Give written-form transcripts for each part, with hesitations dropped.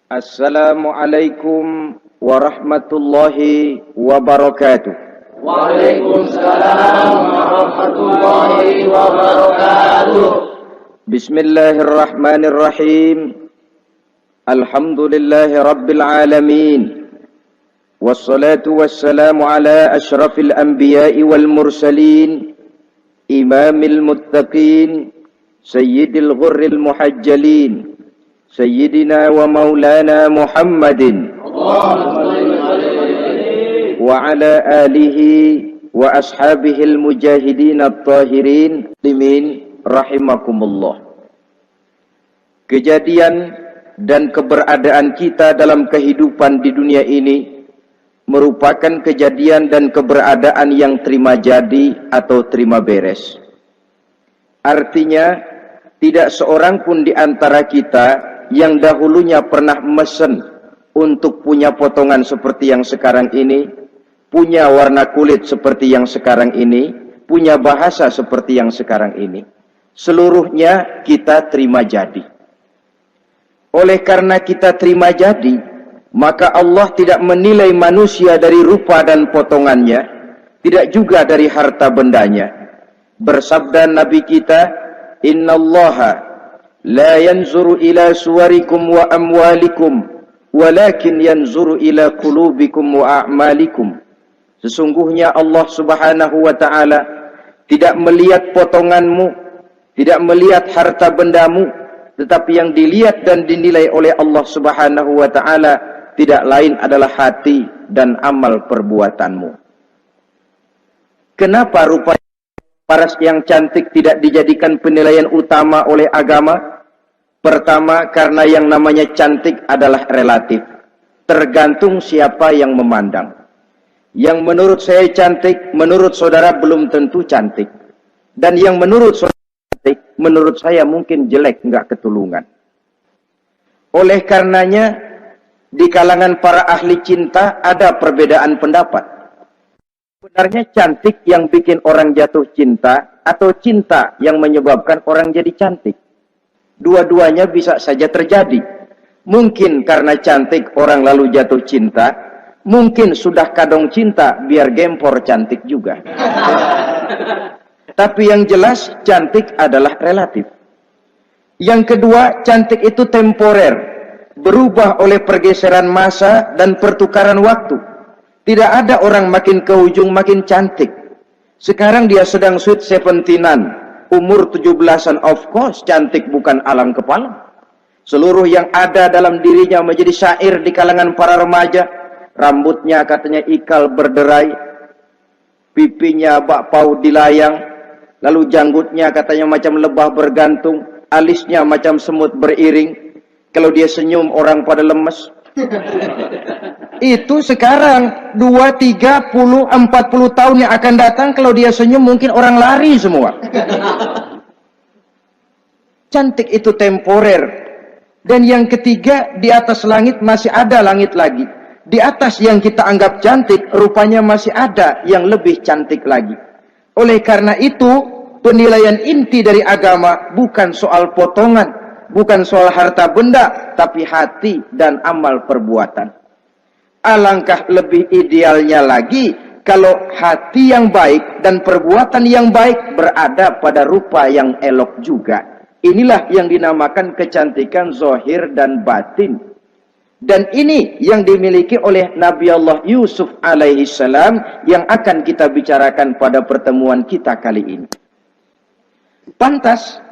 Assalamualaikum warahmatullahi wabarakatuh. Waalaikumsalam warahmatullahi wabarakatuh. Bismillahirrahmanirrahim. Alhamdulillahi rabbil alamin. Wassalatu wassalamu ala ashrafil anbiya'i wal mursalin, imamil muttaqin, sayyidil ghurril muhajjalin, sayyidina wa maulana Muhammadin wa ala alihi wa ashabihil mujahidin at-tahirin limin rahimakumullah. Kejadian dan keberadaan kita dalam kehidupan di dunia ini merupakan kejadian dan keberadaan yang terima jadi atau terima beres. Artinya, tidak seorang pun di antara kita yang dahulunya pernah mesen untuk punya potongan seperti yang sekarang ini, punya warna kulit seperti yang sekarang ini, punya bahasa seperti yang sekarang ini. Seluruhnya kita terima jadi. Oleh karena kita terima jadi, maka Allah tidak menilai manusia dari rupa dan potongannya, tidak juga dari harta bendanya. Bersabda Nabi kita, "Innallaha la yanzuru ila suwarikum wa amwalikum, walakin yanzuru ila qulubikum wa a'malikum." Sesungguhnya Allah Subhanahu wa taala tidak melihat potonganmu, tidak melihat harta bendamu, tetapi yang dilihat dan dinilai oleh Allah Subhanahu wa taala tidak lain adalah hati dan amal perbuatanmu. Kenapa rupa paras yang cantik tidak dijadikan penilaian utama oleh agama? Pertama, karena yang namanya cantik adalah relatif. Tergantung siapa yang memandang. Yang menurut saya cantik, menurut saudara belum tentu cantik. Dan yang menurut saudara cantik, menurut saya mungkin jelek, enggak ketulungan. Oleh karenanya, di kalangan para ahli cinta ada perbedaan pendapat. Sebenarnya cantik yang bikin orang jatuh cinta atau cinta yang menyebabkan orang jadi cantik. Dua-duanya bisa saja terjadi. Mungkin karena cantik orang lalu jatuh cinta, mungkin sudah kadong cinta biar gempor cantik juga. Tapi yang jelas cantik adalah relatif. Yang kedua, cantik itu temporer. Berubah oleh pergeseran masa dan pertukaran waktu. Tidak ada orang makin ke ujung makin cantik. Sekarang dia sedang sweet 17-an, umur 17-an, of course cantik bukan alam kepala. Seluruh yang ada dalam dirinya menjadi syair di kalangan para remaja. Rambutnya katanya ikal berderai, pipinya bakpao dilayang, lalu janggutnya katanya macam lebah bergantung, alisnya macam semut beriring. Kalau dia senyum orang pada lemes. Itu sekarang 2, 30, 40 tahun yang akan datang, kalau dia senyum mungkin orang lari semua. Cantik itu temporer. Dan yang ketiga, di atas langit masih ada langit lagi. Di atas yang kita anggap cantik, rupanya masih ada yang lebih cantik lagi. Oleh karena itu, penilaian inti dari agama bukan soal potongan, bukan soal harta benda, tapi hati dan amal perbuatan. Alangkah lebih idealnya lagi kalau hati yang baik dan perbuatan yang baik berada pada rupa yang elok juga. Inilah yang dinamakan kecantikan zahir dan batin. Dan ini yang dimiliki oleh Nabi Allah Yusuf alaihi salam yang akan kita bicarakan pada pertemuan kita kali ini. Pantas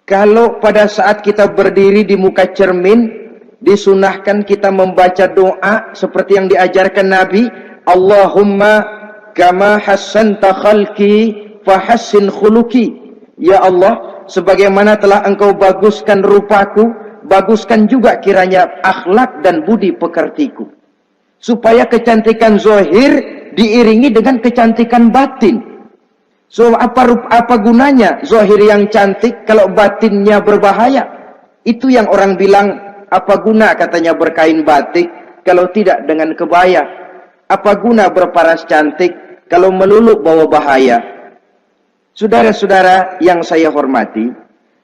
kalau pada saat kita berdiri di muka cermin, disunahkan kita membaca doa seperti yang diajarkan Nabi, Allahumma kama hassanta khalqi fahassin khuluqi. Ya Allah, sebagaimana telah engkau baguskan rupaku, baguskan juga kiranya akhlak dan budi pekertiku. Supaya kecantikan zahir diiringi dengan kecantikan batin. So apa gunanya zahir yang cantik kalau batinnya berbahaya? Itu yang orang bilang, apa guna katanya berkain batik kalau tidak dengan kebaya? Apa guna berparas cantik kalau melulu bawa bahaya? Saudara-saudara yang saya hormati,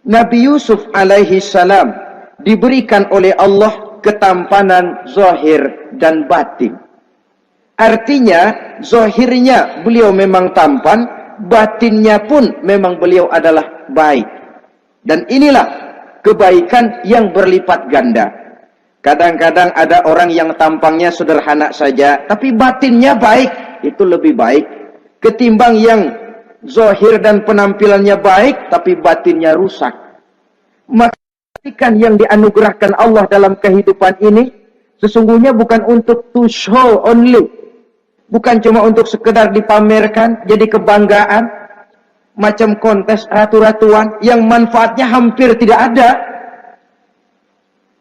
Nabi Yusuf alaihi salam diberikan oleh Allah ketampanan zahir dan batin. Artinya, zahirnya beliau memang tampan, batinnya pun memang beliau adalah baik. Dan inilah kebaikan yang berlipat ganda. Kadang-kadang ada orang yang tampangnya sederhana saja, tapi batinnya baik. Itu lebih baik ketimbang yang zahir dan penampilannya baik, tapi batinnya rusak. Maka kebaikan yang dianugerahkan Allah dalam kehidupan ini, sesungguhnya bukan untuk to show only. Bukan cuma untuk sekedar dipamerkan, jadi kebanggaan, macam kontes ratu-ratuan yang manfaatnya hampir tidak ada.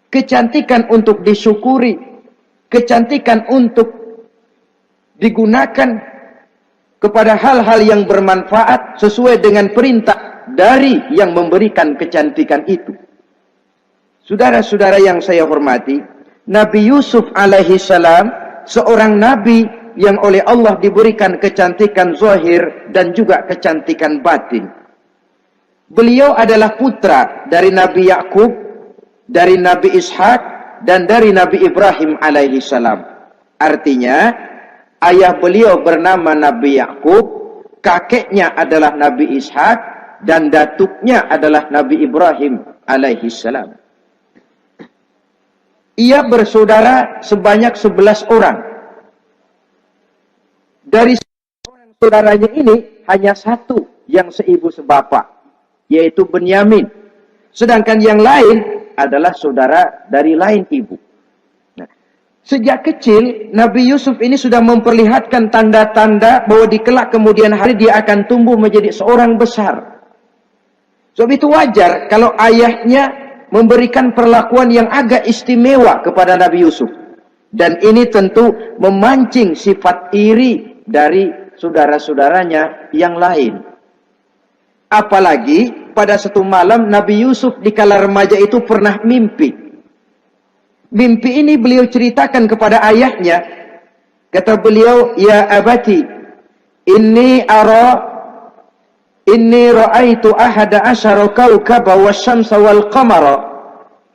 Kecantikan untuk disyukuri, kecantikan untuk digunakan kepada hal-hal yang bermanfaat sesuai dengan perintah dari yang memberikan kecantikan itu. Saudara-saudara yang saya hormati, Nabi Yusuf alaihi salam seorang nabi yang oleh Allah diberikan kecantikan zahir dan juga kecantikan batin. Beliau adalah putra dari Nabi Yakub, dari Nabi Ishak, dan dari Nabi Ibrahim alaihi salam. Artinya, ayah beliau bernama Nabi Yakub, kakeknya adalah Nabi Ishak, dan datuknya adalah Nabi Ibrahim alaihi salam. Ia bersaudara sebanyak 11 orang. Dari orang saudaranya ini hanya satu yang seibu sebapak, yaitu Benyamin. Sedangkan yang lain adalah saudara dari lain ibu. Nah, sejak kecil Nabi Yusuf ini sudah memperlihatkan tanda-tanda bahwa di kelak kemudian hari dia akan tumbuh menjadi seorang besar. Sebab itu wajar kalau ayahnya memberikan perlakuan yang agak istimewa kepada Nabi Yusuf. Dan ini tentu memancing sifat iri dari saudara-saudaranya yang lain. Apalagi pada satu malam Nabi Yusuf di kala remaja itu pernah mimpi. Mimpi ini beliau ceritakan kepada ayahnya. Kata beliau, "Ya abati, inni ra'aitu ahada asyara kawkaba wasyamsa wal qamara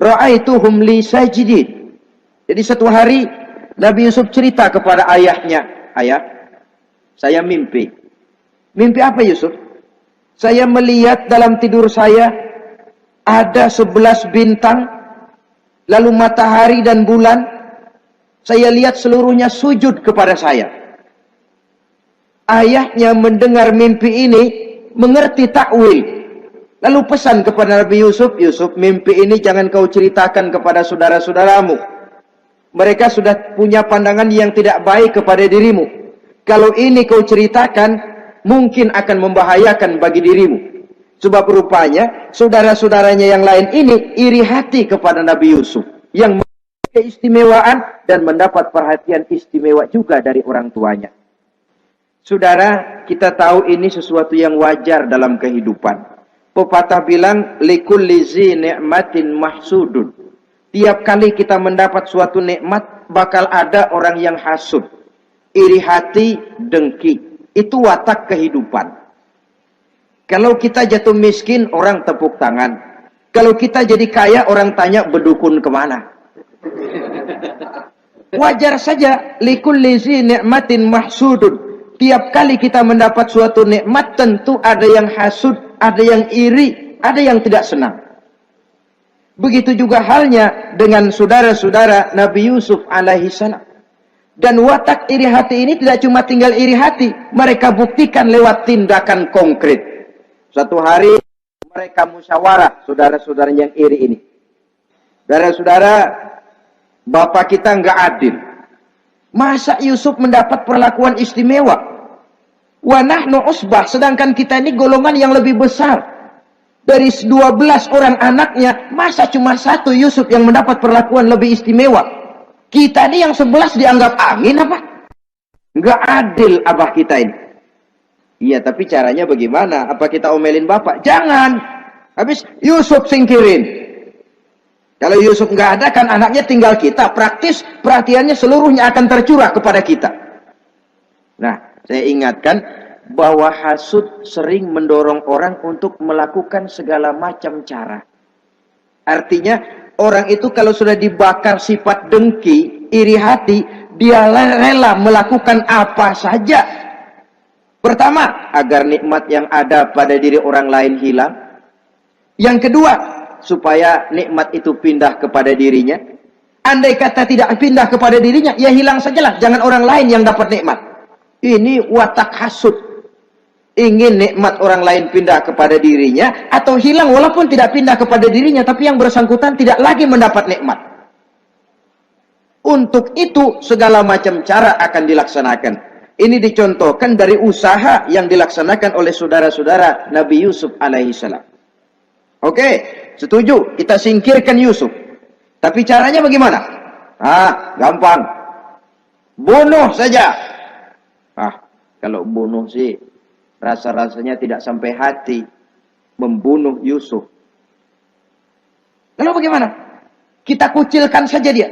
ra'aituhum li sajidin." Jadi satu hari Nabi Yusuf cerita kepada ayahnya, "Ayah, saya mimpi." Mimpi apa Yusuf? "Saya melihat dalam tidur saya ada 11 bintang, lalu matahari dan bulan. Saya lihat seluruhnya sujud kepada saya." Ayahnya mendengar mimpi ini, mengerti takwil. Lalu pesan kepada Nabi Yusuf, "Yusuf, mimpi ini jangan kau ceritakan kepada saudara-saudaramu. Mereka sudah punya pandangan yang tidak baik kepada dirimu. Kalau ini kau ceritakan, mungkin akan membahayakan bagi dirimu." Sebab rupanya, saudara-saudaranya yang lain ini iri hati kepada Nabi Yusuf, yang memiliki keistimewaan dan mendapat perhatian istimewa juga dari orang tuanya. Saudara, kita tahu ini sesuatu yang wajar dalam kehidupan. Pepatah bilang, "Likulli zi ni'matin mahsudun." Tiap kali kita mendapat suatu nikmat, bakal ada orang yang hasud. Iri hati, dengki. Itu watak kehidupan. Kalau kita jatuh miskin, orang tepuk tangan. Kalau kita jadi kaya, orang tanya berdukun kemana. Wajar saja. Likulli zi ni'matin mahsudun. Tiap kali kita mendapat suatu nikmat, tentu ada yang hasud, ada yang iri, ada yang tidak senang. Begitu juga halnya dengan saudara-saudara Nabi Yusuf alaihi salam. Dan watak iri hati ini tidak cuma tinggal iri hati, mereka buktikan lewat tindakan konkret. Suatu hari mereka musyawarah, saudara-saudara yang iri ini. Saudara-saudara, bapak kita enggak adil. Masa Yusuf mendapat perlakuan istimewa? Wa nahnu usbah, sedangkan kita ini golongan yang lebih besar. Dari 12 orang anaknya, masa cuma satu Yusuf yang mendapat perlakuan lebih istimewa? Kita ini yang 11 dianggap angin apa? Enggak adil abah kita ini. Iya, tapi caranya bagaimana? Apa kita omelin bapak? Jangan. Habis Yusuf singkirin. Kalau Yusuf enggak ada, kan anaknya tinggal kita. Praktis perhatiannya seluruhnya akan tercurah kepada kita. Nah, saya ingatkan bahwa hasud sering mendorong orang untuk melakukan segala macam cara. Artinya, Orang itu kalau sudah dibakar sifat dengki, iri hati, dia rela melakukan apa saja. Pertama, agar nikmat yang ada pada diri orang lain hilang. Yang kedua, supaya nikmat itu pindah kepada dirinya. Andai kata tidak pindah kepada dirinya, ya hilang sajalah. Jangan orang lain yang dapat nikmat. Ini watak hasud. Ingin nikmat orang lain pindah kepada dirinya, atau hilang walaupun tidak pindah kepada dirinya, tapi yang bersangkutan tidak lagi mendapat nikmat. Untuk itu segala macam cara akan dilaksanakan. Ini dicontohkan dari usaha yang dilaksanakan oleh saudara-saudara Nabi Yusuf alaihissalam. Oke, setuju, kita singkirkan Yusuf. Tapi caranya bagaimana? Gampang. Bunuh saja. Kalau bunuh sih rasa-rasanya tidak sampai hati membunuh Yusuf. Lalu bagaimana? Kita kucilkan saja dia.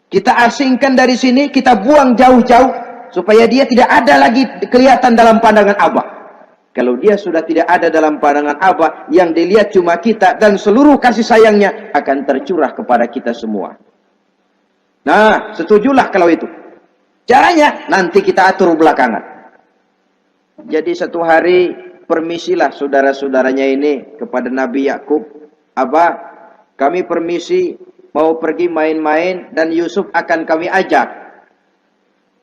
Kita asingkan dari sini, kita buang jauh-jauh supaya dia tidak ada lagi kelihatan dalam pandangan Abah. Kalau dia sudah tidak ada dalam pandangan Abah, yang dilihat cuma kita dan seluruh kasih sayangnya akan tercurah kepada kita semua. Nah, setujulah kalau itu. Caranya nanti kita atur belakangan. Jadi satu hari permisilah saudara-saudaranya ini kepada Nabi Yakub. Abah, kami permisi mau pergi main-main dan Yusuf akan kami ajak.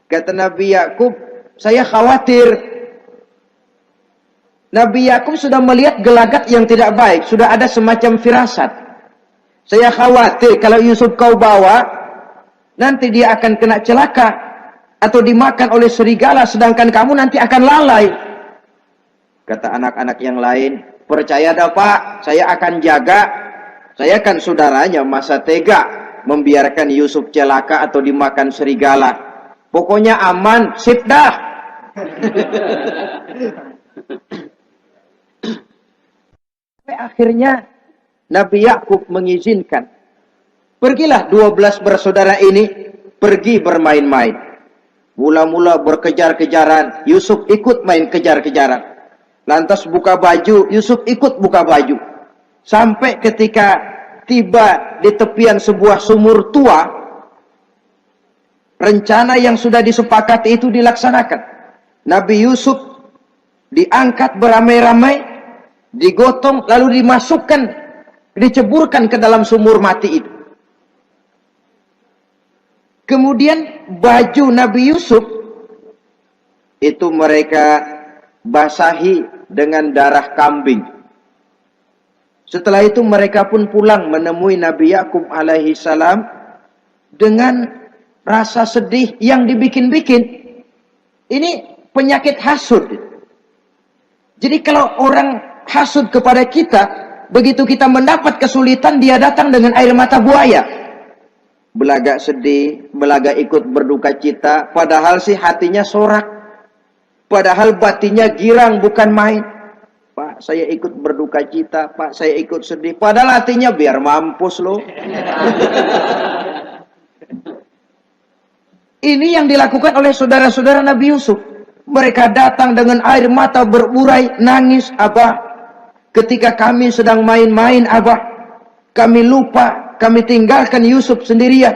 Kata Nabi Yakub, saya khawatir. Nabi Yakub sudah melihat gelagat yang tidak baik, sudah ada semacam firasat. Saya khawatir kalau Yusuf kau bawa, nanti dia akan kena celaka atau dimakan oleh serigala, sedangkan kamu nanti akan lalai. Kata anak-anak yang lain, percaya dah Pak, saya akan jaga. Saya kan saudaranya, masa tega membiarkan Yusuf celaka atau dimakan serigala. Pokoknya aman, sip dah. Akhirnya Nabi Yakub mengizinkan. Pergilah 12 bersaudara ini pergi bermain-main. Mula-mula berkejar-kejaran, Yusuf ikut main kejar-kejaran. Lantas buka baju, Yusuf ikut buka baju. Sampai ketika tiba di tepian sebuah sumur tua, rencana yang sudah disepakati itu dilaksanakan. Nabi Yusuf diangkat beramai-ramai, digotong, lalu dimasukkan, diceburkan ke dalam sumur mati itu. Kemudian baju Nabi Yusuf itu mereka basahi dengan darah kambing. Setelah itu mereka pun pulang menemui Nabi Yakub alaihi salam dengan rasa sedih yang dibikin-bikin. Ini penyakit hasud. Jadi kalau orang hasud kepada kita, begitu kita mendapat kesulitan, dia datang dengan air mata buaya. Belagak sedih, belagak ikut berduka cita, padahal sih hatinya sorak. Padahal batinnya girang bukan main. Pak, saya ikut berduka cita, Pak, saya ikut sedih. Padahal hatinya biar mampus loh. Ini yang dilakukan oleh saudara-saudara Nabi Yusuf. Mereka datang dengan air mata berurai, nangis, Abah. Ketika kami sedang main-main, Abah, kami lupa. Kami tinggalkan Yusuf sendirian.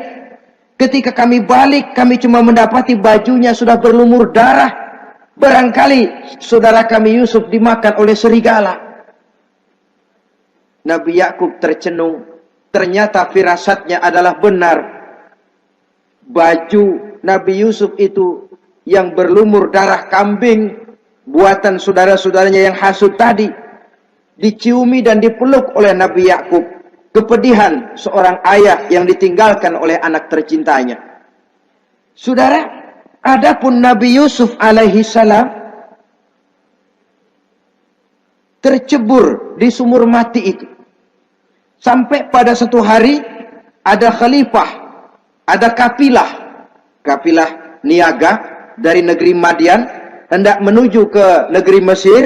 Ketika kami balik, kami cuma mendapati bajunya sudah berlumur darah. Barangkali saudara kami Yusuf dimakan oleh serigala. Nabi Yakub tercenung. Ternyata firasatnya adalah benar. Baju Nabi Yusuf itu yang berlumur darah kambing, buatan saudara-saudaranya yang hasud tadi, diciumi dan dipeluk oleh Nabi Yakub. Kepedihan seorang ayah yang ditinggalkan oleh anak tercintanya. Saudara, adapun Nabi Yusuf alaihi salam tercebur di sumur mati itu. Sampai pada satu hari ada khalifah, ada kapilah niaga dari negeri Madian hendak menuju ke negeri Mesir,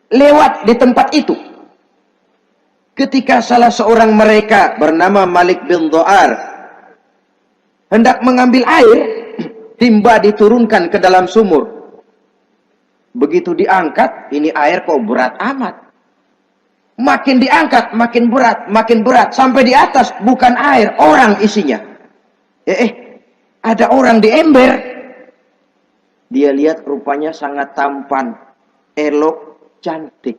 lewat di tempat itu. Ketika salah seorang mereka bernama Malik bin Dho'ar hendak mengambil air, timba diturunkan ke dalam sumur. Begitu diangkat, ini air kok berat amat. Makin diangkat, makin berat. Sampai di atas bukan air, orang isinya. Ada orang di ember. Dia lihat rupanya sangat tampan, elok, cantik.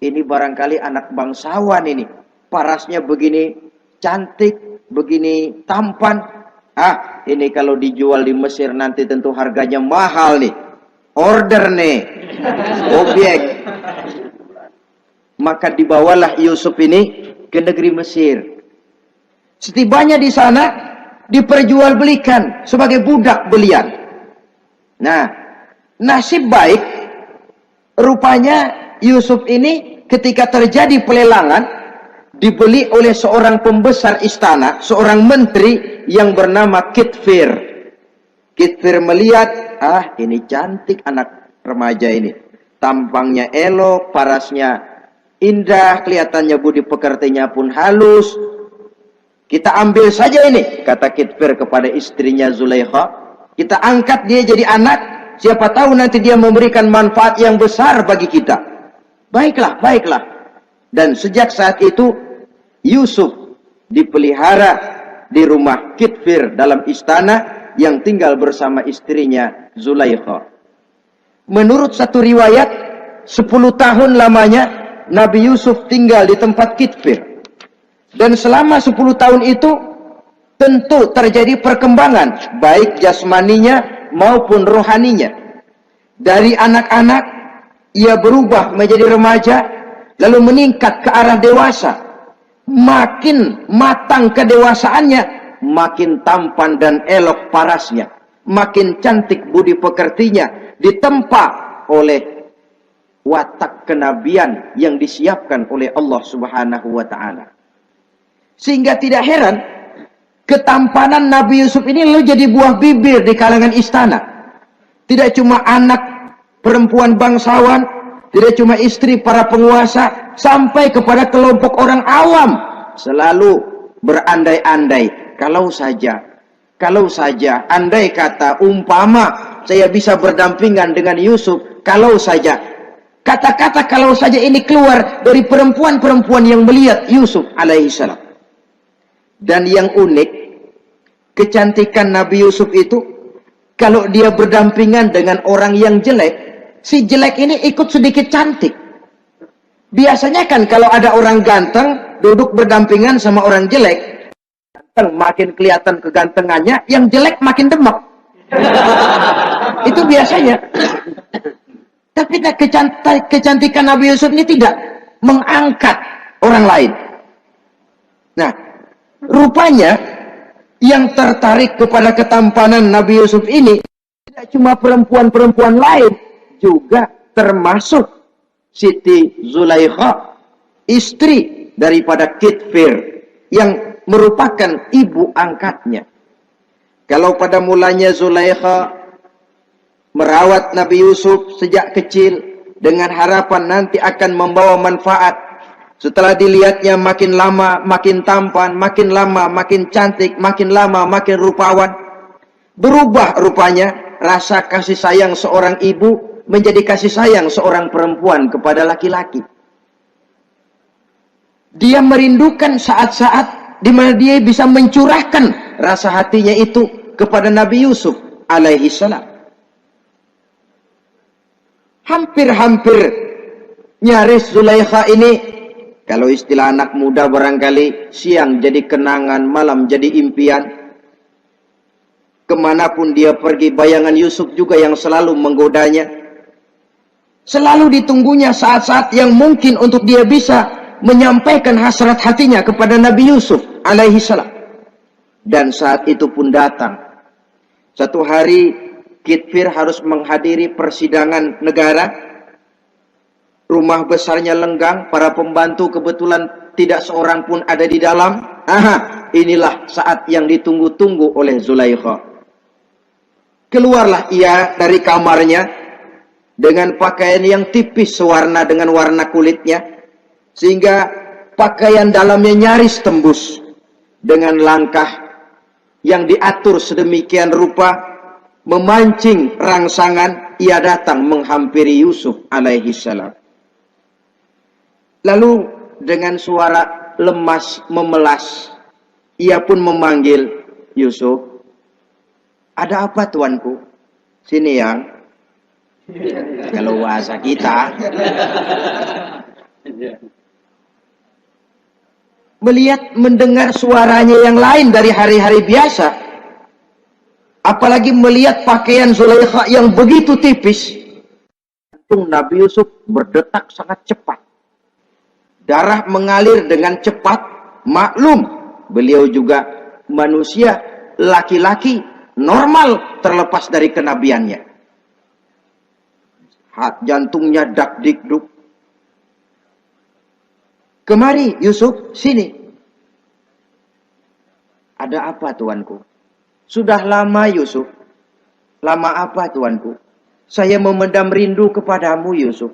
Ini barangkali anak bangsawan ini. Parasnya begini cantik, begini tampan. Ini kalau dijual di Mesir nanti tentu harganya mahal nih. Order nih. Objek. Maka dibawalah Yusuf ini ke negeri Mesir. Setibanya di sana diperjualbelikan sebagai budak belian. Nah, nasib baik rupanya Yusuf ini ketika terjadi pelelangan dibeli oleh seorang pembesar istana, seorang menteri yang bernama Kitfir. Kitfir melihat, ini cantik anak remaja ini. Tampangnya elok, parasnya indah, kelihatannya budi pekertinya pun halus. Kita ambil saja ini, kata Kitfir kepada istrinya Zulaikha. Kita angkat dia jadi anak, siapa tahu nanti dia memberikan manfaat yang besar bagi kita. Baiklah, baiklah. Dan sejak saat itu, Yusuf dipelihara di rumah Kitfir dalam istana yang tinggal bersama istrinya Zulaikha. Menurut satu riwayat, 10 tahun lamanya Nabi Yusuf tinggal di tempat Kitfir. Dan selama 10 tahun itu tentu terjadi perkembangan baik jasmaninya maupun rohaninya. Dari anak-anak ia berubah menjadi remaja, lalu meningkat ke arah dewasa. Makin matang kedewasaannya, makin tampan dan elok parasnya, makin cantik budi pekertinya, ditempa oleh watak kenabian yang disiapkan oleh Allah Subhanahu wa ta'ala. Sehingga tidak heran ketampanan Nabi Yusuf ini lalu jadi buah bibir di kalangan istana. Tidak cuma anak perempuan bangsawan, tidak cuma istri para penguasa, sampai kepada kelompok orang awam selalu berandai-andai, kalau saja andai kata umpama saya bisa berdampingan dengan Yusuf, kalau saja. Kata-kata kalau saja ini keluar dari perempuan-perempuan yang melihat Yusuf alaihissalam. Dan yang unik, kecantikan Nabi Yusuf itu, kalau dia berdampingan dengan orang yang jelek, si jelek ini ikut sedikit cantik. Biasanya kan kalau ada orang ganteng, duduk berdampingan sama orang jelek, makin kelihatan kegantengannya, yang jelek makin demek. Itu biasanya. Tapi kecantikan Nabi Yusuf ini tidak mengangkat orang lain. Nah, rupanya yang tertarik kepada ketampanan Nabi Yusuf ini tidak cuma perempuan-perempuan lain, juga termasuk Siti Zulaikha, istri daripada Kitfir, yang merupakan ibu angkatnya. Kalau pada mulanya Zulaikha merawat Nabi Yusuf sejak kecil dengan harapan nanti akan membawa manfaat. Setelah dilihatnya makin lama makin tampan, makin lama makin cantik, makin lama makin rupawan. Berubah rupanya rasa kasih sayang seorang ibu menjadi kasih sayang seorang perempuan kepada laki-laki. Dia merindukan saat-saat di mana dia bisa mencurahkan rasa hatinya itu kepada Nabi Yusuf alaihi salam. Hampir-hampir nyaris Zulaikha ini, kalau istilah anak muda barangkali, siang jadi kenangan, malam jadi impian. Kemanapun dia pergi, bayangan Yusuf juga yang selalu menggodanya. Selalu ditunggunya saat-saat yang mungkin untuk dia bisa menyampaikan hasrat hatinya kepada Nabi Yusuf alaihi salam. Dan saat itu pun datang. Satu hari Kitfir harus menghadiri persidangan negara. Rumah besarnya lenggang, para pembantu kebetulan tidak seorang pun ada di dalam. Inilah saat yang ditunggu-tunggu oleh Zulaikha. Keluarlah ia dari kamarnya dengan pakaian yang tipis sewarna dengan warna kulitnya, sehingga pakaian dalamnya nyaris tembus. Dengan langkah yang diatur sedemikian rupa, memancing rangsangan, ia datang menghampiri Yusuf alaihi salam. Lalu dengan suara lemas memelas, ia pun memanggil Yusuf. Ada apa tuanku? Sini yang. Kalau bahasa kita. Melihat mendengar suaranya yang lain dari hari-hari biasa. Apalagi melihat pakaian Zulaikha yang begitu tipis. Nabi Yusuf berdetak sangat cepat. Darah mengalir dengan cepat. Maklum, beliau juga manusia, laki-laki, normal terlepas dari kenabiannya. Jantungnya dak-dik-duk. Kemari Yusuf, sini. Ada apa tuanku? Sudah lama Yusuf. Lama apa tuanku? Saya memendam rindu kepadamu Yusuf.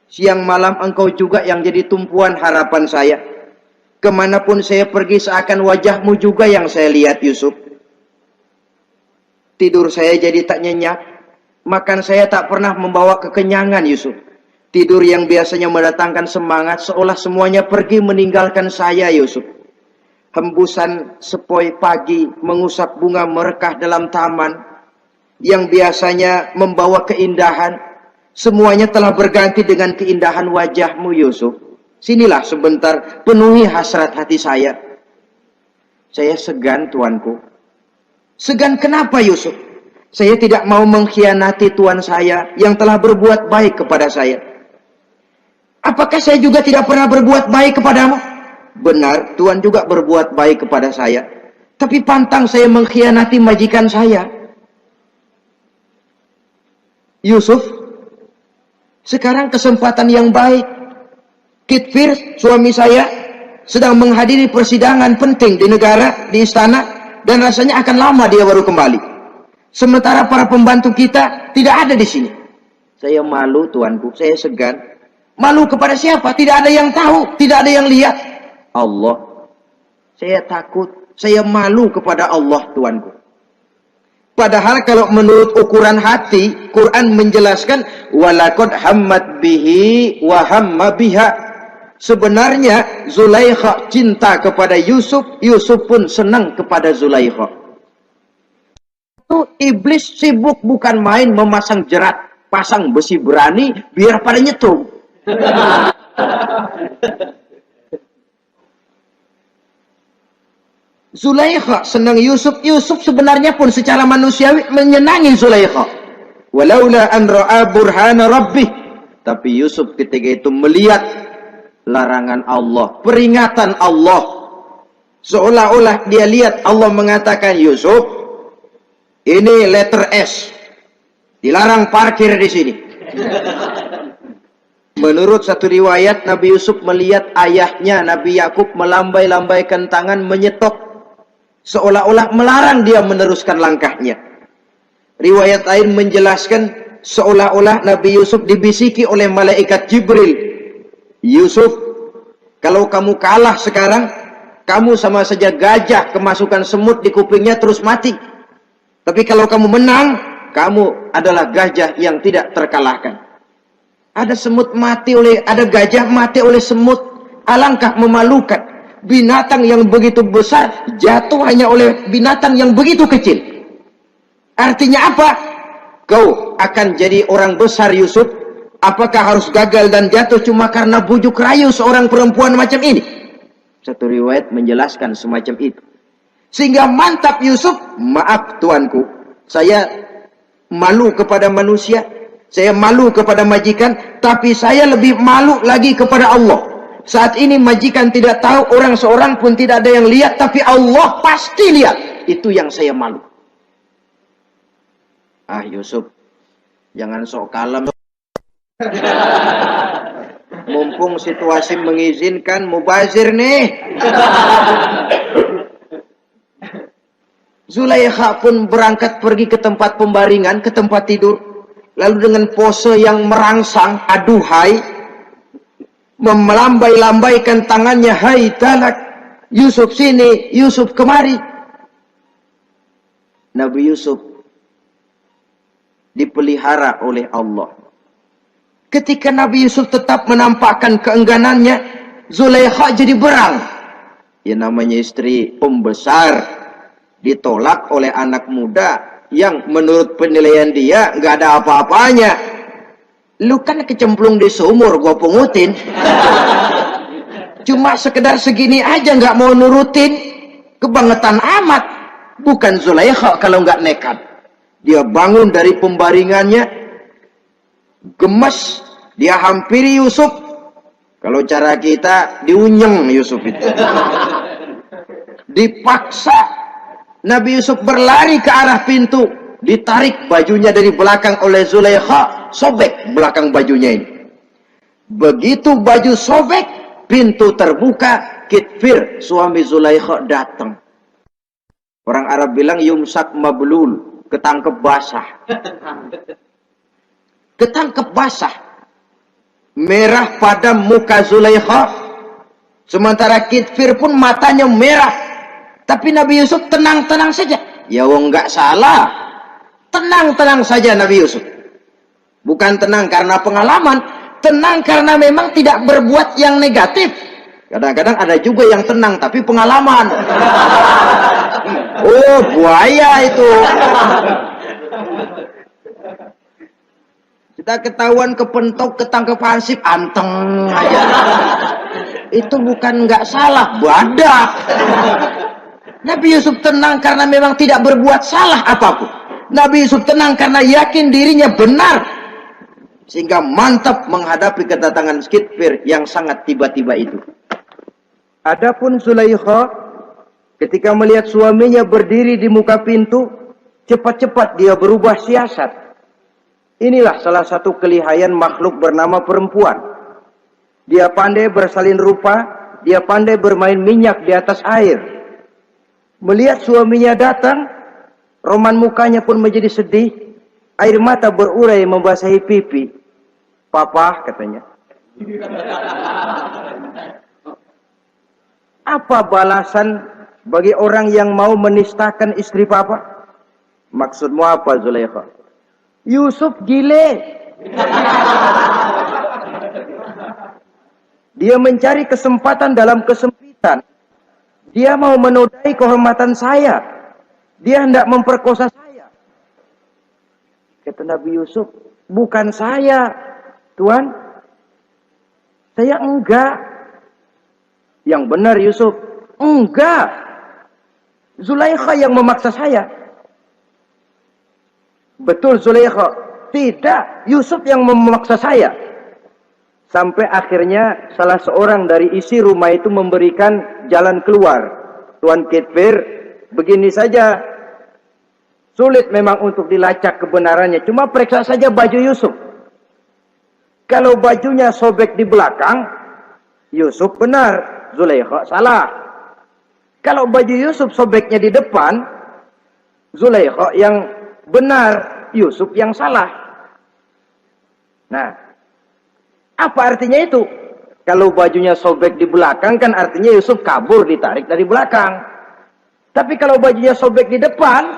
Siang malam engkau juga yang jadi tumpuan harapan saya. Kemanapun saya pergi seakan wajahmu juga yang saya lihat Yusuf. Tidur saya jadi tak nyenyak. Makan saya tak pernah membawa kekenyangan Yusuf. Tidur yang biasanya mendatangkan semangat seolah semuanya pergi meninggalkan saya Yusuf. Hembusan sepoi pagi mengusap bunga merekah dalam taman yang biasanya membawa keindahan, semuanya telah berganti dengan keindahan wajahmu Yusuf. Sinilah sebentar, penuhi hasrat hati saya. Saya segan tuanku. Segan kenapa Yusuf? Saya tidak mau mengkhianati tuan saya yang telah berbuat baik kepada saya. Apakah saya juga tidak pernah berbuat baik kepadamu? Benar, Tuhan juga berbuat baik kepada saya. Tapi pantang saya mengkhianati majikan saya. Yusuf, sekarang kesempatan yang baik. Kitfir, suami saya, sedang menghadiri persidangan penting di negara, di istana, dan rasanya akan lama dia baru kembali. Sementara para pembantu kita tidak ada di sini. Saya malu tuanku, saya segan. Malu kepada siapa? Tidak ada yang tahu, tidak ada yang lihat. Allah. Saya takut, saya malu kepada Allah tuanku. Padahal kalau menurut ukuran hati, Quran menjelaskan walaqad hammat bihi wa hamma biha. Sebenarnya Zulaikha cinta kepada Yusuf, Yusuf pun senang kepada Zulaikha. Itu iblis sibuk bukan main memasang jerat, pasang besi berani biar pada nyetrum. Zulaikha senang Yusuf. Yusuf sebenarnya pun secara manusiawi menyenangi Zulaikha. Walaula an ra'a burhana rabbih. Tapi Yusuf ketika itu melihat larangan Allah, peringatan Allah. Seolah-olah dia lihat Allah mengatakan, Yusuf, ini letter S. Dilarang parkir di sini. Menurut satu riwayat, Nabi Yusuf melihat ayahnya, Nabi Yakub, melambai-lambaikan tangan, menyetok. Seolah-olah melarang dia meneruskan langkahnya. Riwayat lain menjelaskan, seolah-olah Nabi Yusuf dibisiki oleh malaikat Jibril. Yusuf, kalau kamu kalah sekarang, kamu sama saja gajah kemasukan semut di kupingnya terus mati. Tapi kalau kamu menang, kamu adalah gajah yang tidak terkalahkan. Ada semut mati oleh, ada gajah mati oleh semut. Alangkah memalukan. Binatang yang begitu besar jatuh hanya oleh binatang yang begitu kecil. Artinya apa? Kau akan jadi orang besar Yusuf. Apakah harus gagal dan jatuh cuma karena bujuk rayu seorang perempuan macam ini? Satu riwayat menjelaskan semacam itu. Sehingga mantap Yusuf, maaf tuanku, saya malu kepada manusia. Saya malu kepada majikan, tapi saya lebih malu lagi kepada Allah. Saat ini majikan tidak tahu, orang seorang pun tidak ada yang lihat, tapi Allah pasti lihat. Itu yang saya malu. Ah Yusuf, jangan sok kalem. Mumpung situasi mengizinkan, mubazir nih. Zulaikha pun berangkat pergi ke tempat pembaringan, ke tempat tidur. Lalu dengan pose yang merangsang, aduhai, melambai-lambaikan tangannya, hai talak, Yusuf sini, Yusuf kemari. Nabi Yusuf dipelihara oleh Allah. Ketika Nabi Yusuf tetap menampakkan keengganannya, Zulaikha jadi berang. Ya namanya istri pembesar ditolak oleh anak muda yang menurut penilaian dia nggak ada apa-apanya. Lu kan kecemplung di sumur, gua pungutin. Cuma sekedar segini aja nggak mau nurutin, kebangetan amat. Bukan Zulaikha kalau nggak nekat. Dia bangun dari pembaringannya, gemes, dia hampiri Yusuf. Kalau cara kita diunyeng Yusuf itu. Dipaksa Nabi Yusuf berlari ke arah pintu, ditarik bajunya dari belakang oleh Zulaikha, sobek belakang bajunya ini. Begitu baju sobek, pintu terbuka, Kitfir suami Zulaikha datang. Orang Arab bilang yumsak mablul, ketangkep basah. Ketangkep basah. Merah pada muka Zulaikha, sementara Kitfir pun matanya merah. Tapi Nabi Yusuf tenang-tenang saja. Ya wong nggak salah. Tenang-tenang saja Nabi Yusuf. Bukan tenang karena pengalaman, tenang karena memang tidak berbuat yang negatif. Kadang-kadang ada juga yang tenang tapi pengalaman. Oh, buaya itu. Kita ketahuan kepentok, ketangkep hansip, anteng aja. Itu bukan nggak salah, badak. Nabi Yusuf tenang karena memang tidak berbuat salah apapun. Nabi Yusuf tenang karena yakin dirinya benar. Sehingga mantap menghadapi kedatangan Kitfir yang sangat tiba-tiba itu. Adapun Zulaikha, ketika melihat suaminya berdiri di muka pintu, cepat-cepat dia berubah siasat. Inilah salah satu kelihayan makhluk bernama perempuan. Dia pandai bersalin rupa, dia pandai bermain minyak di atas air. Melihat suaminya datang, roman mukanya pun menjadi sedih. Air mata berurai membasahi pipi. Papa, katanya. Apa balasan bagi orang yang mau menistakan istri papa? Maksudmu apa, Zulaikha? Yusuf gile. Dia mencari kesempatan dalam kesempitan. Dia mau menodai kehormatan saya. Dia hendak memperkosa saya. Kata Nabi Yusuf, bukan saya, Tuan. Saya enggak. Yang benar Yusuf, enggak. Zulaikha yang memaksa saya. Betul Zulaikha, tidak. Yusuf yang memaksa saya. Sampai akhirnya salah seorang dari isi rumah itu memberikan jalan keluar. Tuan Kitfir, begini saja. Sulit memang untuk dilacak kebenarannya. Cuma periksa saja baju Yusuf. Kalau bajunya sobek di belakang, Yusuf benar, Zulaikha salah. Kalau baju Yusuf sobeknya di depan, Zulaikha yang benar, Yusuf yang salah. Nah, apa artinya itu? Kalau bajunya sobek di belakang kan artinya Yusuf kabur, ditarik dari belakang. Tapi kalau bajunya sobek di depan,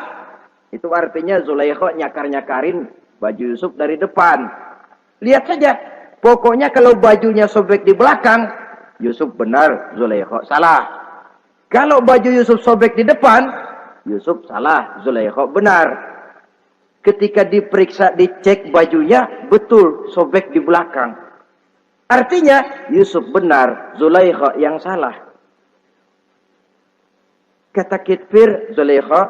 itu artinya Zulaikha nyakar-nyakarin baju Yusuf dari depan. Lihat saja, pokoknya kalau bajunya sobek di belakang, Yusuf benar, Zulaikha salah. Kalau baju Yusuf sobek di depan, Yusuf salah, Zulaikha benar. Ketika diperiksa, dicek bajunya, betul sobek di belakang. Artinya Yusuf benar, Zulaikha yang salah. Kata Kitfir, Zulaikha,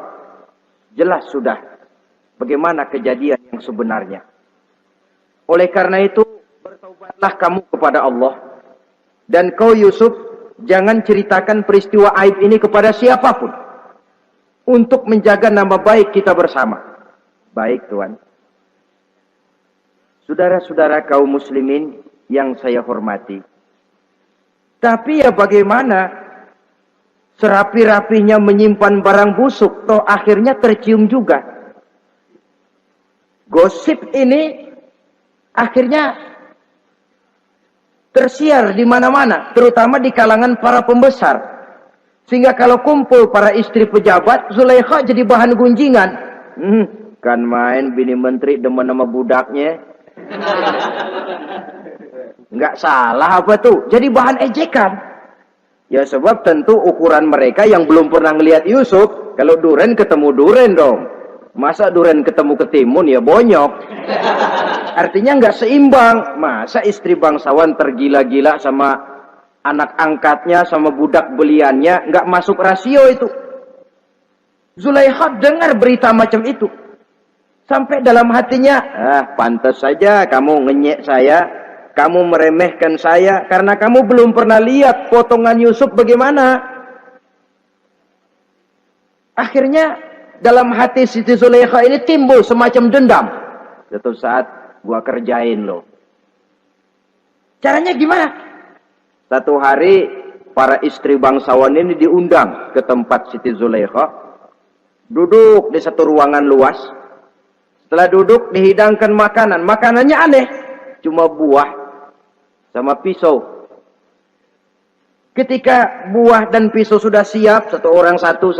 jelas sudah bagaimana kejadian yang sebenarnya. Oleh karena itu, bertaubatlah kamu kepada Allah. Dan kau Yusuf, jangan ceritakan peristiwa aib ini kepada siapapun. Untuk menjaga nama baik kita bersama. Baik Tuan. Saudara-saudara kaum muslimin yang saya hormati. Tapi ya bagaimana? Serapi-rapinya menyimpan barang busuk, toh akhirnya tercium juga. Gosip ini akhirnya tersiar di mana-mana, terutama di kalangan para pembesar. Sehingga kalau kumpul para istri pejabat, Zulaikha jadi bahan gunjingan. Kan main bini menteri demen sama budaknya. Nggak salah apa tuh? Jadi bahan ejekan. Ya sebab tentu ukuran mereka yang belum pernah ngelihat Yusuf, kalau duren ketemu duren dong. Masa duren ketemu ketimun ya bonyok. Artinya nggak seimbang. Masa istri bangsawan tergila-gila sama anak angkatnya, sama budak beliannya, nggak masuk rasio itu. Zulaikha dengar berita macam itu. Sampai dalam hatinya, pantas saja kamu ngenyek saya, kamu meremehkan saya, karena kamu belum pernah lihat potongan Yusuf bagaimana. Akhirnya, dalam hati Siti Zulaikha ini timbul semacam dendam. Suatu saat, gua kerjain loh. Caranya gimana? Satu hari, para istri bangsawan ini diundang ke tempat Siti Zulaikha. Duduk di satu ruangan luas. Setelah duduk, dihidangkan makanan. Makanannya aneh. Cuma buah sama pisau. Ketika buah dan pisau sudah siap, satu orang satu.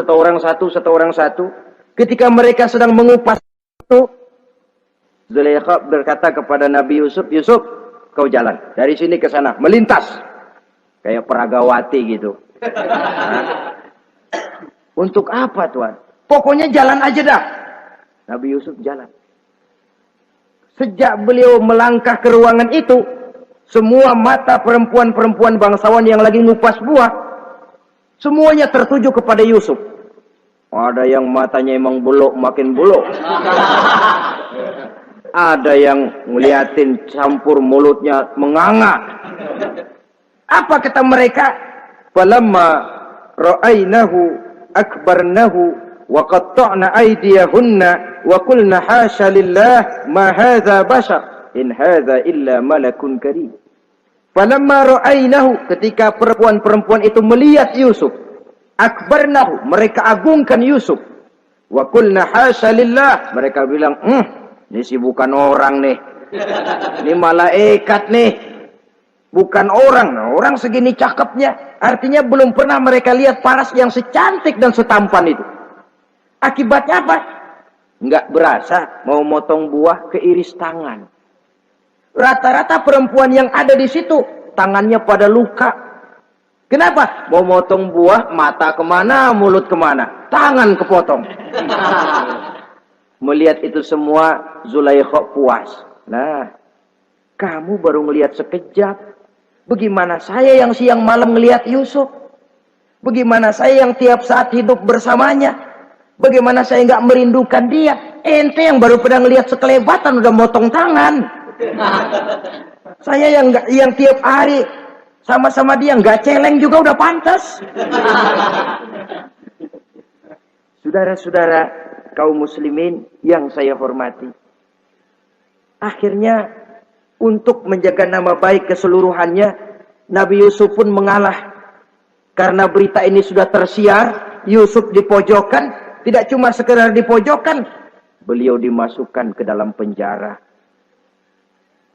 Ketika mereka sedang mengupas itu, Zulaikha berkata kepada Nabi Yusuf, Yusuf, kau jalan. Dari sini ke sana, melintas. Kayak peragawati gitu. Untuk apa Tuhan? Pokoknya jalan aja dah. Nabi Yusuf jalan. Sejak beliau melangkah ke ruangan itu, semua mata perempuan-perempuan bangsawan yang lagi ngupas buah, semuanya tertuju kepada Yusuf. Ada yang matanya emang buluk, makin buluk. Ada yang ngeliatin campur mulutnya menganga. Apa kata mereka? Falamma ra'ainahu akbarnahu wa qatta'na aydiyahunna wa qulna hasya lillah ma hadza bashar in hadza illa malakun karim. Falamma ra'ainahu, ketika perempuan-perempuan itu melihat Yusuf, akbarnahu, mereka agungkan Yusuf. Wa qulna hasya lillah, mereka bilang, ini sih bukan orang nih. Ini malaikat nih. Bukan orang. Nah, orang segini cakepnya. Artinya belum pernah mereka lihat paras yang secantik dan setampan itu. Akibatnya apa? Nggak berasa mau motong buah keiris tangan. Rata-rata perempuan yang ada di situ tangannya pada luka. Kenapa? Mau motong buah, mata kemana, mulut kemana, tangan kepotong. Melihat itu semua, Zulaikha puas. Nah, kamu baru ngelihat sekejap. Bagaimana saya yang siang malam ngelihat Yusuf? Bagaimana saya yang tiap saat hidup bersamanya? Bagaimana saya nggak merindukan dia? Ente yang baru pernah ngelihat sekelebatan udah motong tangan. Saya yang tiap hari sama-sama dia nggak celeng juga udah pantas. Saudara-saudara kaum muslimin yang saya hormati. Akhirnya untuk menjaga nama baik keseluruhannya, Nabi Yusuf pun mengalah. Karena berita ini sudah tersiar, Yusuf dipojokkan. Tidak cuma sekedar dipojokkan, beliau dimasukkan ke dalam penjara.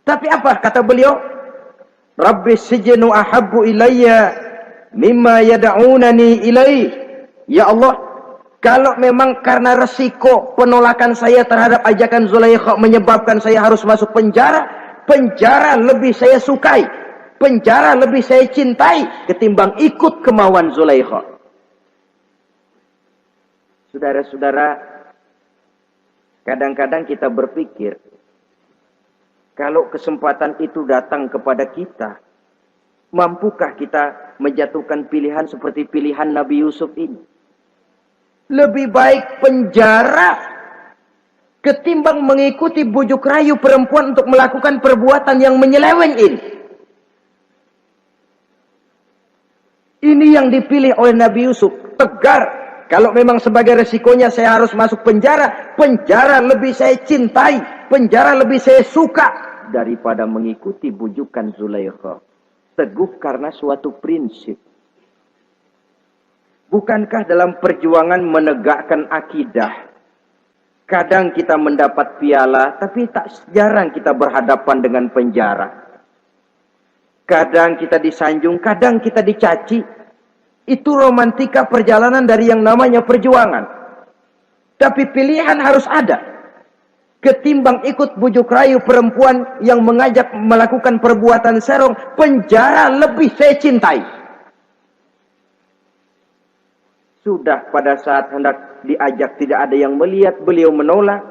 Tapi apa kata beliau? Rabbis sijnu ahabbu ilayya mimma yad'unani ilaih. Ya Allah, kalau memang karena resiko penolakan saya terhadap ajakan Zulaikha menyebabkan saya harus masuk penjara, penjara lebih saya sukai, penjara lebih saya cintai ketimbang ikut kemauan Zulaikha. Saudara-saudara, kadang-kadang kita berpikir, kalau kesempatan itu datang kepada kita, mampukah kita menjatuhkan pilihan seperti pilihan Nabi Yusuf ini? Lebih baik penjara ketimbang mengikuti bujuk rayu perempuan untuk melakukan perbuatan yang menyeleweng ini. Ini yang dipilih oleh Nabi Yusuf, tegar. Kalau memang sebagai resikonya saya harus masuk penjara, penjara lebih saya cintai, penjara lebih saya suka daripada mengikuti bujukan Zulaikha. Teguh karena suatu prinsip. Bukankah dalam perjuangan menegakkan akidah, kadang kita mendapat piala, tapi tak jarang kita berhadapan dengan penjara. Kadang kita disanjung, kadang kita dicaci. Itu romantika perjalanan dari yang namanya perjuangan. Tapi pilihan harus ada. ketimbang ikut bujuk rayu perempuan yang mengajak melakukan perbuatan serong, penjara lebih saya cintai. Sudah pada saat hendak diajak tidak ada yang melihat, beliau menolak.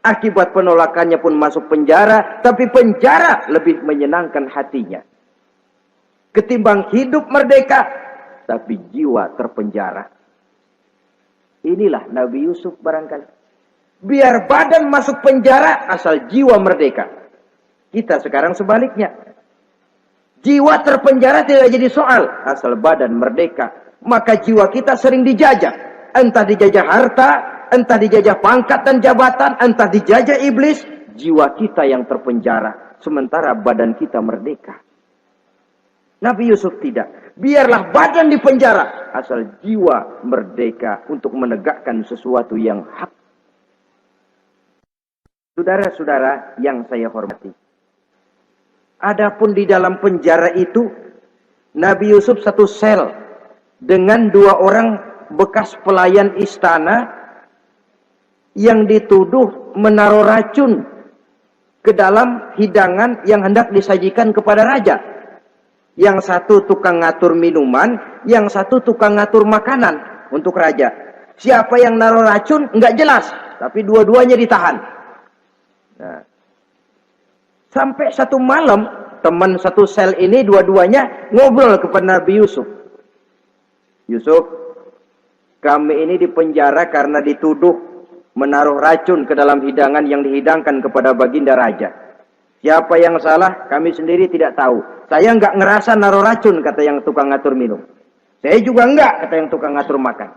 Akibat penolakannya pun masuk penjara, tapi penjara lebih menyenangkan hatinya. Ketimbang hidup merdeka, tapi jiwa terpenjara. Inilah Nabi Yusuf barangkali. Biar badan masuk penjara, asal jiwa merdeka. Kita sekarang sebaliknya. Jiwa terpenjara tidak jadi soal, asal badan merdeka. Maka jiwa kita sering dijajah. Entah dijajah harta, entah dijajah pangkat dan jabatan, entah dijajah iblis. Jiwa kita yang terpenjara, sementara badan kita merdeka. Nabi Yusuf tidak. Biarlah badan di penjara, asal jiwa merdeka untuk menegakkan sesuatu yang hak. Saudara-saudara yang saya hormati. Adapun di dalam penjara itu, Nabi Yusuf satu sel dengan 2 orang bekas pelayan istana yang dituduh menaruh racun ke dalam hidangan yang hendak disajikan kepada raja. Yang satu tukang ngatur minuman, yang satu tukang ngatur makanan untuk raja. Siapa yang naruh racun enggak jelas, tapi dua-duanya ditahan. Nah, sampai satu malam teman satu sel ini dua-duanya ngobrol kepada Nabi Yusuf. Yusuf, kami ini dipenjara karena dituduh menaruh racun ke dalam hidangan yang dihidangkan kepada baginda raja. Siapa yang salah, kami sendiri tidak tahu. Saya enggak ngerasa naruh racun, kata yang tukang ngatur minum. Saya juga enggak, kata yang tukang ngatur makan.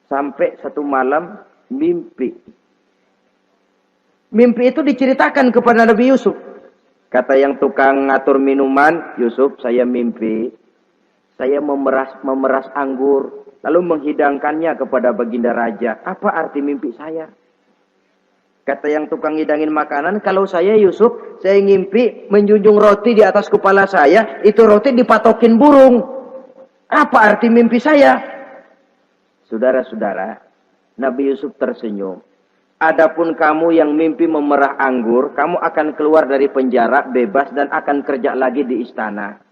Sampai satu malam, mimpi. Mimpi itu diceritakan kepada Nabi Yusuf. Kata yang tukang ngatur minuman, Yusuf, saya mimpi. Saya memeras anggur, lalu menghidangkannya kepada baginda raja. Apa arti mimpi saya? Kata yang tukang ngidangin makanan, kalau saya Yusuf, saya ngimpi menjunjung roti di atas kepala saya, itu roti dipatokin burung. Apa arti mimpi saya? Saudara-saudara, Nabi Yusuf tersenyum. Adapun kamu yang mimpi memerah anggur, kamu akan keluar dari penjara bebas dan akan kerja lagi di istana.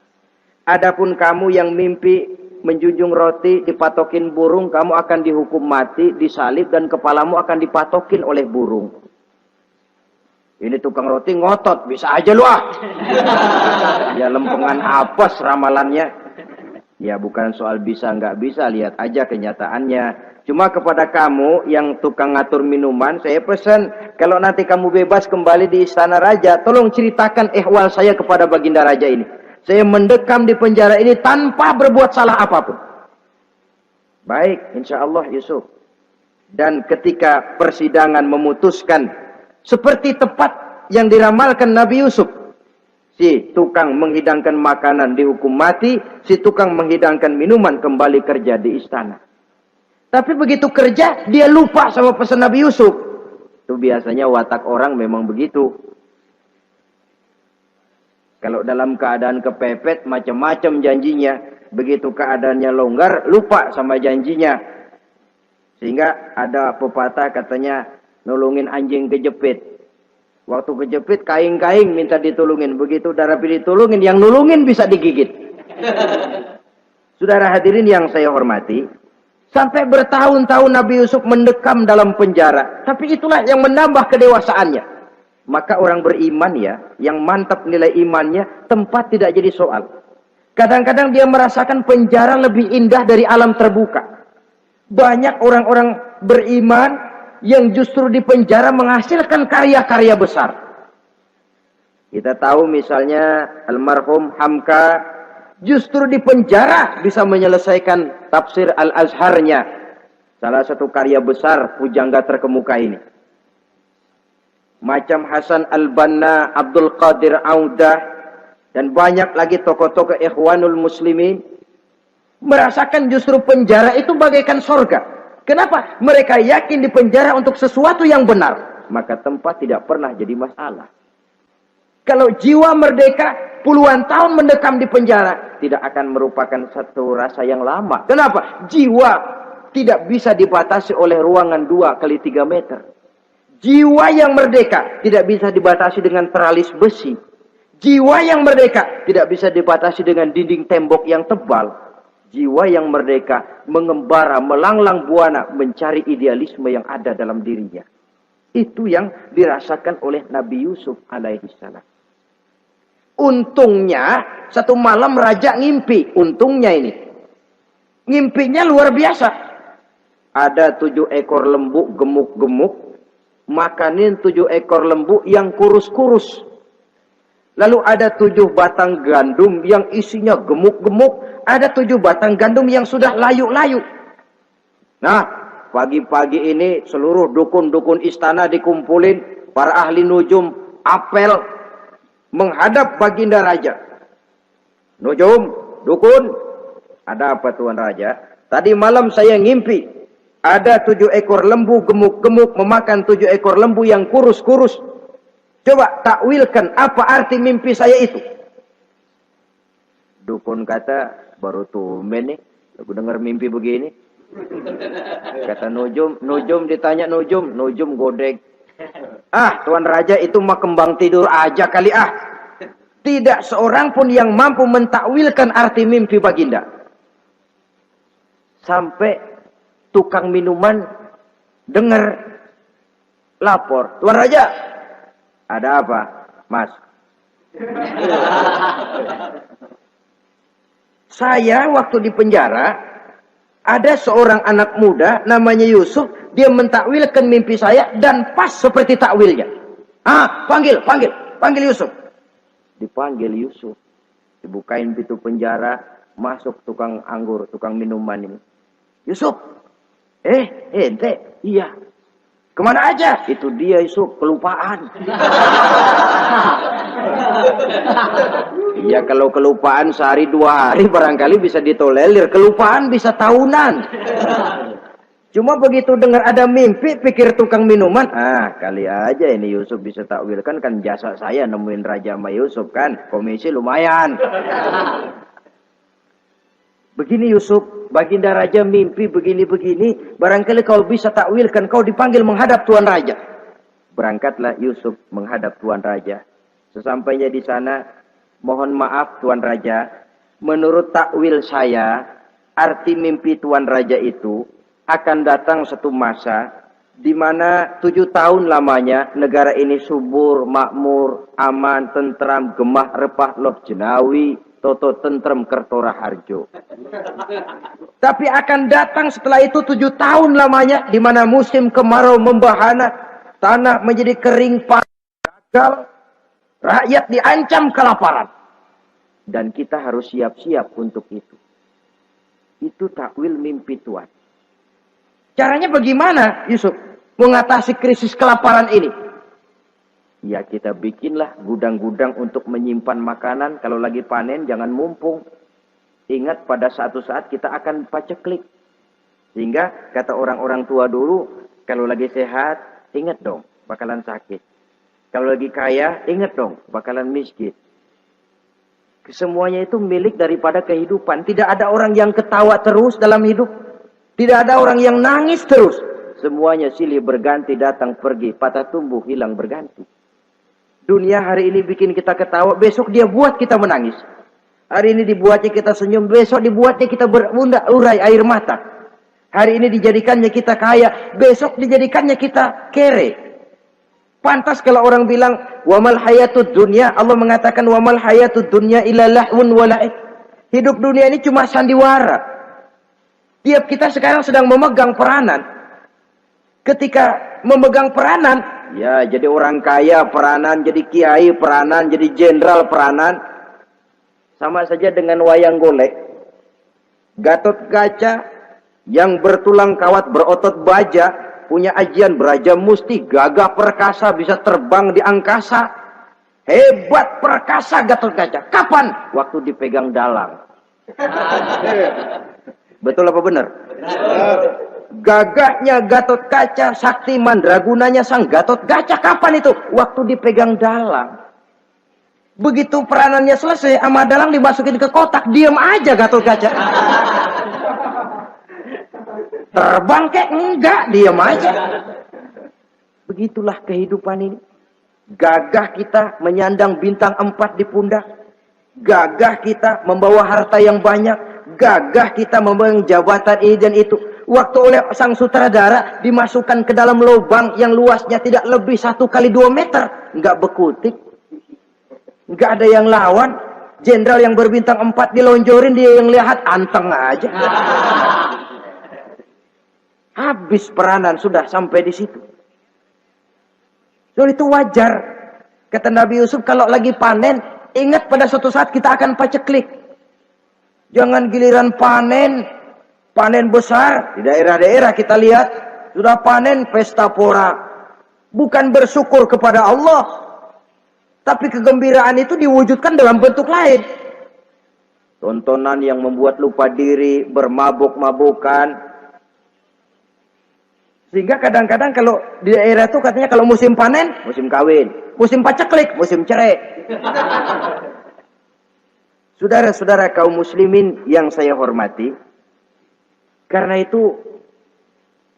Adapun kamu yang mimpi menjunjung roti dipatokin burung, kamu akan dihukum mati, disalib dan kepalamu akan dipatokin oleh burung. Ini tukang roti ngotot, bisa aja lu ah. Ya lempengan apes ramalannya. Ya bukan soal bisa nggak bisa, lihat aja kenyataannya. Cuma kepada kamu yang tukang ngatur minuman, saya pesan kalau nanti kamu bebas kembali di istana raja, tolong ceritakan ihwal saya kepada baginda raja ini. Saya mendekam di penjara ini tanpa berbuat salah apapun. Baik, insya Allah Yusuf. Dan ketika persidangan memutuskan seperti tepat yang diramalkan Nabi Yusuf, si tukang menghidangkan makanan dihukum mati, si tukang menghidangkan minuman kembali kerja di istana. Tapi begitu kerja, dia lupa sama pesan Nabi Yusuf. Itu biasanya watak orang memang begitu. Kalau dalam keadaan kepepet, macam-macam janjinya. Begitu keadaannya longgar, lupa sama janjinya. Sehingga ada pepatah katanya, nolongin anjing kejepit. Waktu kejepit, kaing-kaing minta ditolongin. Begitu udah rapi ditolongin, yang nolongin bisa digigit. Saudara hadirin yang saya hormati, sampai bertahun-tahun Nabi Yusuf mendekam dalam penjara. Tapi itulah yang menambah kedewasaannya. Maka orang beriman ya, yang mantap nilai imannya, tempat tidak jadi soal. Kadang-kadang dia merasakan penjara lebih indah dari alam terbuka. Banyak orang-orang beriman yang justru di penjara menghasilkan karya-karya besar. Kita tahu misalnya almarhum Hamka justru di penjara bisa menyelesaikan tafsir Al-Azharnya. Salah satu karya besar pujangga terkemuka ini. Macam Hasan Al-Banna, Abdul Qadir Audah, dan banyak lagi tokoh-tokoh Ikhwanul Muslimin merasakan justru penjara itu bagaikan sorga. Kenapa? Mereka yakin di penjara untuk sesuatu yang benar. Maka tempat tidak pernah jadi masalah. Kalau jiwa merdeka puluhan tahun mendekam di penjara, tidak akan merupakan satu rasa yang lama. Kenapa? Jiwa tidak bisa dibatasi oleh ruangan 2 kali 3 meter. Jiwa yang merdeka tidak bisa dibatasi dengan teralis besi. Jiwa yang merdeka tidak bisa dibatasi dengan dinding tembok yang tebal. Jiwa yang merdeka mengembara, melanglang buana, mencari idealisme yang ada dalam dirinya. Itu yang dirasakan oleh Nabi Yusuf alaihi salam. Untungnya, satu malam raja ngimpi. Untungnya ini. Ngimpinya luar biasa. Ada 7 ekor lembu gemuk-gemuk. Makanin 7 ekor lembu yang kurus-kurus. Lalu ada 7 batang gandum yang isinya gemuk-gemuk. Ada 7 batang gandum yang sudah layu-layu. Nah, pagi-pagi ini seluruh dukun-dukun istana dikumpulin. Para ahli nujum apel menghadap baginda raja. Nujum, dukun, ada apa Tuan Raja? Tadi malam saya ngimpi. Ada 7 ekor lembu gemuk-gemuk memakan 7 ekor lembu yang kurus-kurus. Coba takwilkan apa arti mimpi saya itu. Dukun kata, baru tumben nih. Aku dengar mimpi begini. Kata Nujum ditanya Nujum godek. Ah, Tuan Raja itu mah kembang tidur aja kali ah. Tidak seorang pun yang mampu mentakwilkan arti mimpi baginda. Sampai tukang minuman dengar lapor. Tuan Raja, ada apa, Mas? Saya waktu di penjara, ada seorang anak muda namanya Yusuf. Dia mentakwilkan mimpi saya dan pas seperti takwilnya. Ah, panggil Yusuf. Dipanggil Yusuf. Dibukain pintu penjara, masuk tukang anggur, tukang minuman ini. Yusuf, ente, iya. Kemana aja? Itu dia Yusuf, kelupaan. Iya, kalau kelupaan sehari 2 hari barangkali bisa ditolerir. Kelupaan bisa tahunan. Cuma begitu dengar ada mimpi, pikir tukang minuman. Ah, kali aja ini Yusuf bisa takwilkan, kan jasa saya nemuin Raja sama Yusuf kan. Komisi lumayan. Begini Yusuf, baginda raja mimpi begini-begini. Barangkali kau bisa takwilkan, kau dipanggil menghadap Tuan Raja. Berangkatlah Yusuf menghadap Tuan Raja. Sesampainya di sana, mohon maaf Tuan Raja. Menurut takwil saya, arti mimpi Tuan Raja itu akan datang satu masa di mana 7 tahun lamanya negara ini subur, makmur, aman, tentram, gemah, repah, loh jenawi, toto tentrem kertora harjo. Tapi akan datang setelah itu 7 tahun lamanya di mana musim kemarau membahana, tanah menjadi kering gagal, rakyat diancam kelaparan. Dan kita harus siap-siap untuk itu. Itu takwil mimpi Tuhan. Caranya bagaimana Yusuf mengatasi krisis kelaparan ini? Ya kita bikinlah gudang-gudang untuk menyimpan makanan. Kalau lagi panen jangan mumpung. Ingat pada satu saat kita akan paceklik. Sehingga kata orang-orang tua dulu, kalau lagi sehat, ingat dong bakalan sakit. Kalau lagi kaya, ingat dong bakalan miskin. Semuanya itu milik daripada kehidupan. Tidak ada orang yang ketawa terus dalam hidup. Tidak ada orang yang nangis terus. Semuanya silih berganti, datang pergi, patah tumbuh, hilang berganti. Dunia hari ini bikin kita ketawa, besok dia buat kita menangis. Hari ini dibuatnya kita senyum, besok dibuatnya kita berurai air mata. Hari ini dijadikannya kita kaya, besok dijadikannya kita kere. Pantas kalau orang bilang, wamal hayatud dunya, Allah mengatakan wamal hayatud dunya illa lahun wala'ib. Hidup dunia ini cuma sandiwara. Tiap kita sekarang sedang memegang peranan. Ketika memegang peranan, ya jadi orang kaya peranan, jadi kiai peranan, jadi jenderal peranan. Sama saja dengan wayang golek. Gatot Kaca yang bertulang kawat berotot baja, punya ajian beraja musti, gagah perkasa, bisa terbang di angkasa. Hebat perkasa Gatot Kaca. Kapan? Waktu dipegang dalang. Betul apa benar? Gagahnya Gatot Kaca, sakti mandragunanya sang Gatot Kaca. Kapan itu? Waktu dipegang dalang. Begitu peranannya selesai, sama dalang dimasukin ke kotak, diam aja Gatot Kaca. Terbang kek? Enggak, diam aja. Begitulah kehidupan ini. Gagah kita menyandang bintang 4 di pundak. Gagah kita membawa harta yang banyak. Gagah kita membawa jabatan ini dan itu. Waktu oleh sang sutradara dimasukkan ke dalam lubang yang luasnya tidak lebih 1 kali 2 meter. Nggak bekutik. Nggak ada yang lawan. Jenderal yang berbintang 4 dilonjorin, dia yang lihat anteng aja. Habis peranan sudah sampai di situ. So, itu wajar. Kata Nabi Yusuf, kalau lagi panen, ingat pada suatu saat kita akan paceklik. Jangan giliran panen besar. Di daerah-daerah kita lihat, sudah panen pesta pora. Bukan bersyukur kepada Allah. Tapi kegembiraan itu diwujudkan dalam bentuk lain. Tontonan yang membuat lupa diri, bermabuk-mabukan. Sehingga kadang-kadang kalau di daerah itu katanya kalau musim panen, musim kawin. Musim paceklik, musim cerai. Saudara-saudara kaum muslimin yang saya hormati. Karena itu,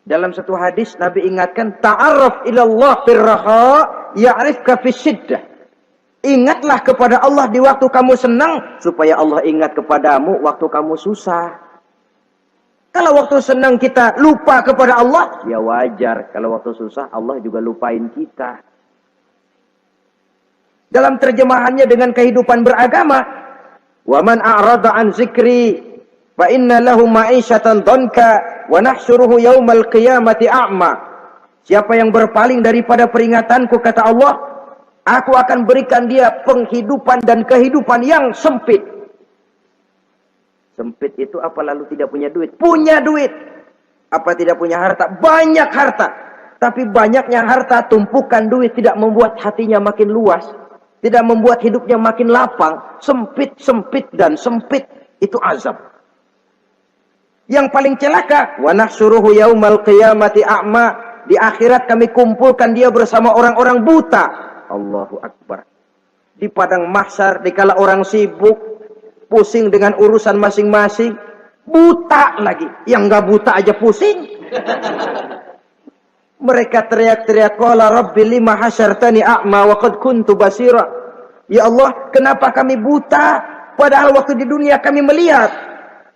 dalam satu hadis Nabi ingatkan, ta'arraf ilallah firraha ya'rifka fisyiddah. Ingatlah kepada Allah di waktu kamu senang, supaya Allah ingat kepadamu waktu kamu susah. Kalau waktu senang kita lupa kepada Allah, ya wajar. Kalau waktu susah, Allah juga lupain kita. Dalam terjemahannya dengan kehidupan beragama, وَمَنْ أَعْرَضَ عَنْ ذِكْرِي فَإِنَّ لَهُ مَعِيشَةً ضَنْكَ وَنَحْشُرُهُ يَوْمَ الْقِيَامَةِ أَعْمَى. Siapa yang berpaling daripada peringatanku, kata Allah, aku akan berikan dia penghidupan dan kehidupan yang sempit. Sempit itu apa lalu tidak punya duit? Punya duit. Apa tidak punya harta? Banyak harta. Tapi banyaknya harta, tumpukan duit tidak membuat hatinya makin luas. Tidak membuat hidupnya makin lapang. Sempit, sempit, dan sempit. Itu azab. Yang paling celaka, wa nahsyuruhu yaumal qiyamati a'ma. Di akhirat kami kumpulkan dia bersama orang-orang buta. Allahu Akbar. Di padang mahsyar, dikala orang sibuk, pusing dengan urusan masing-masing, buta lagi. Yang nggak buta aja pusing. Mereka teriak-teriak, qala rabbi lima hasyartani a'ma wa qad kuntu basira. Ya Allah, kenapa kami buta padahal waktu di dunia kami melihat?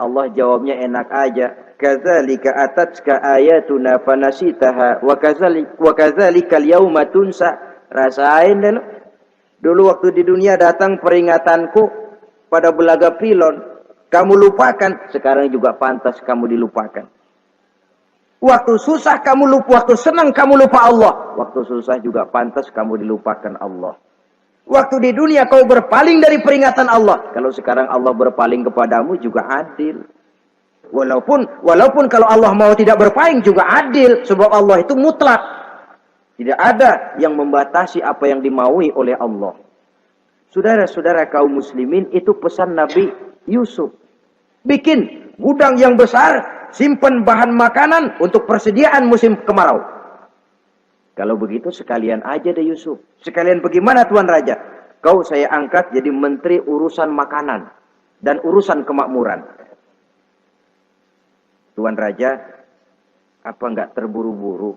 Allah jawabnya enak aja. Kadzalika atatka ayatuna fanasitaha wa kadzalika al-yauma tunsa. Rasain dulu. Dulu waktu di dunia datang peringatanku pada belaga pilon, kamu lupakan, sekarang juga pantas kamu dilupakan. Waktu susah kamu lupa, waktu senang kamu lupa Allah. Waktu susah juga pantas kamu dilupakan Allah. Waktu di dunia kau berpaling dari peringatan Allah. Kalau sekarang Allah berpaling kepadamu juga adil. Walaupun kalau Allah mau tidak berpaling juga adil. Sebab Allah itu mutlak. Tidak ada yang membatasi apa yang dimaui oleh Allah. Saudara-saudara kaum muslimin, itu pesan Nabi Yusuf. Bikin gudang yang besar, simpan bahan makanan untuk persediaan musim kemarau. Kalau begitu sekalian aja deh Yusuf. Sekalian bagaimana Tuan Raja? Kau saya angkat jadi menteri urusan makanan dan urusan kemakmuran. Tuan Raja, apa enggak terburu-buru?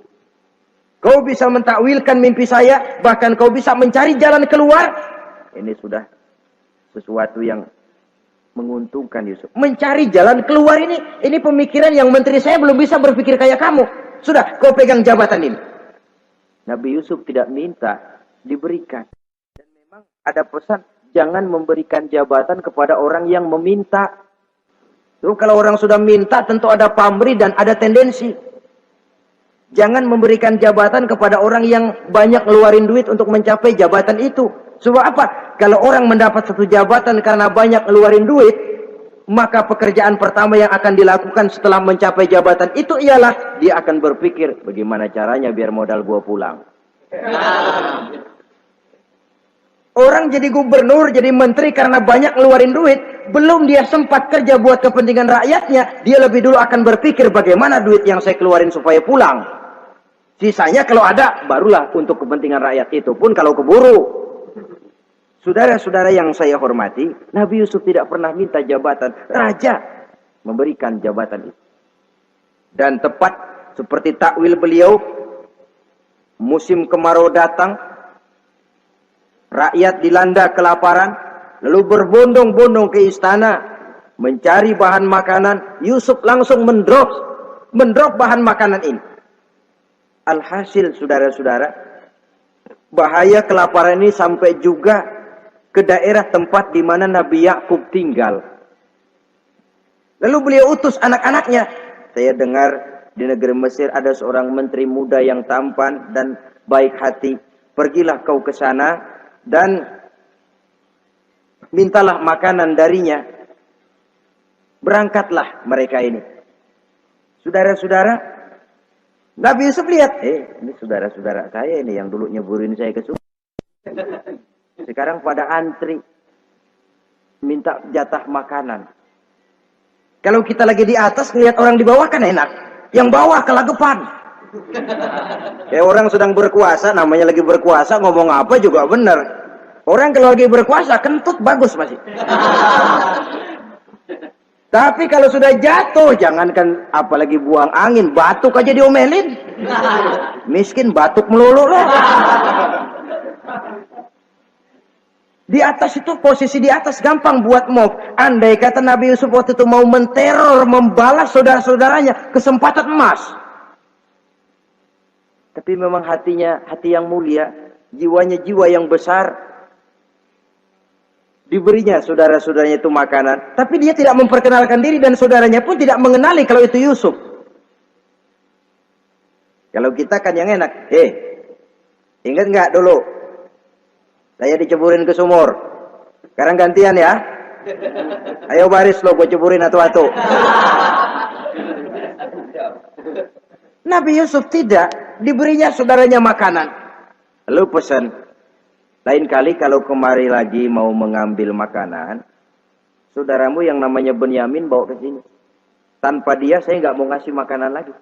Kau bisa mentakwilkan mimpi saya, bahkan kau bisa mencari jalan keluar. Ini sudah sesuatu yang menguntungkan Yusuf. Mencari jalan keluar ini pemikiran yang menteri saya belum bisa berpikir kayak kamu. Sudah, kau pegang jabatan ini. Nabi Yusuf tidak minta, diberikan. Dan memang ada pesan, jangan memberikan jabatan kepada orang yang meminta. Tuh, kalau orang sudah minta, tentu ada pamrih dan ada tendensi. Jangan memberikan jabatan kepada orang yang banyak ngeluarin duit untuk mencapai jabatan itu. Sebab apa? Kalau orang mendapat satu jabatan karena banyak ngeluarin duit, maka pekerjaan pertama yang akan dilakukan setelah mencapai jabatan itu ialah dia akan berpikir bagaimana caranya biar modal gua pulang. Orang jadi gubernur, jadi menteri karena banyak ngeluarin duit, belum dia sempat kerja buat kepentingan rakyatnya, dia lebih dulu akan berpikir bagaimana duit yang saya keluarin supaya pulang. Sisanya kalau ada, barulah untuk kepentingan rakyat, itu pun kalau keburu. Saudara-saudara yang saya hormati, Nabi Yusuf tidak pernah minta jabatan. Raja memberikan jabatan itu. Dan tepat seperti takwil beliau, musim kemarau datang, rakyat dilanda kelaparan, lalu berbondong-bondong ke istana mencari bahan makanan. Yusuf langsung mendrop bahan makanan ini. Alhasil saudara-saudara, bahaya kelaparan ini sampai juga ke daerah tempat di mana Nabi Yakub tinggal. Lalu beliau utus anak-anaknya. Saya dengar di negeri Mesir ada seorang menteri muda yang tampan dan baik hati. Pergilah kau ke sana dan mintalah makanan darinya. Berangkatlah mereka ini. Saudara-saudara, Nabi Yusuf lihat, ini saudara-saudara saya ini yang dulu nyeburin saya ke sungai. Sekarang pada antri minta jatah makanan. Kalau kita lagi di atas lihat orang di bawah kan enak. Yang bawah kelagapan. Kayak orang sedang berkuasa, namanya lagi berkuasa, ngomong apa juga benar. Orang kalau lagi berkuasa kentut bagus masih. Tapi kalau sudah jatuh, jangankan apalagi buang angin, batuk aja diomelin. Miskin batuk melulu lah. Di atas itu, posisi di atas gampang buat move. Andai kata Nabi Yusuf waktu itu mau menteror, membalas saudara-saudaranya, kesempatan emas. Tapi memang hatinya, hati yang mulia, jiwanya jiwa yang besar. Diberinya saudara-saudaranya itu makanan. Tapi dia tidak memperkenalkan diri dan saudaranya pun tidak mengenali kalau itu Yusuf. Kalau kita kan yang enak. Ingat nggak dulu? Saya diceburin ke sumur. Sekarang gantian ya. Ayo baris lo, gue ceburin atu-atu. Nabi Yusuf tidak. Diberinya saudaranya makanan. Lalu pesan. Lain kali kalau kemari lagi mau mengambil makanan, saudaramu yang namanya Benyamin bawa ke sini. Tanpa dia saya nggak mau ngasih makanan lagi.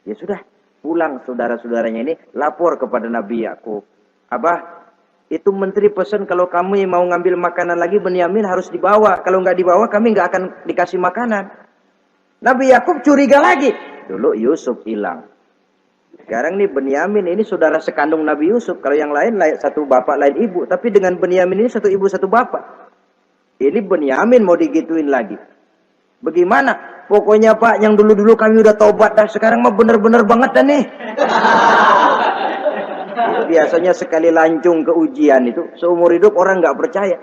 Ya sudah, pulang saudara-saudaranya ini lapor kepada Nabi Yakub. Abah, itu menteri pesan kalau kamu mau ngambil makanan lagi Benyamin harus dibawa. Kalau nggak dibawa kami nggak akan dikasih makanan. Nabi Yakub curiga lagi. Dulu Yusuf hilang. Sekarang nih Benyamin ini saudara sekandung Nabi Yusuf. Kalau yang lain satu bapak lain ibu. Tapi dengan Benyamin ini satu ibu satu bapak. Ini Benyamin mau digituin lagi. Bagaimana? Pokoknya Pak yang dulu-dulu kami udah taubat dah. Sekarang mah bener-bener banget dah nih. Biasanya sekali lancung ke ujian itu, seumur hidup orang nggak percaya.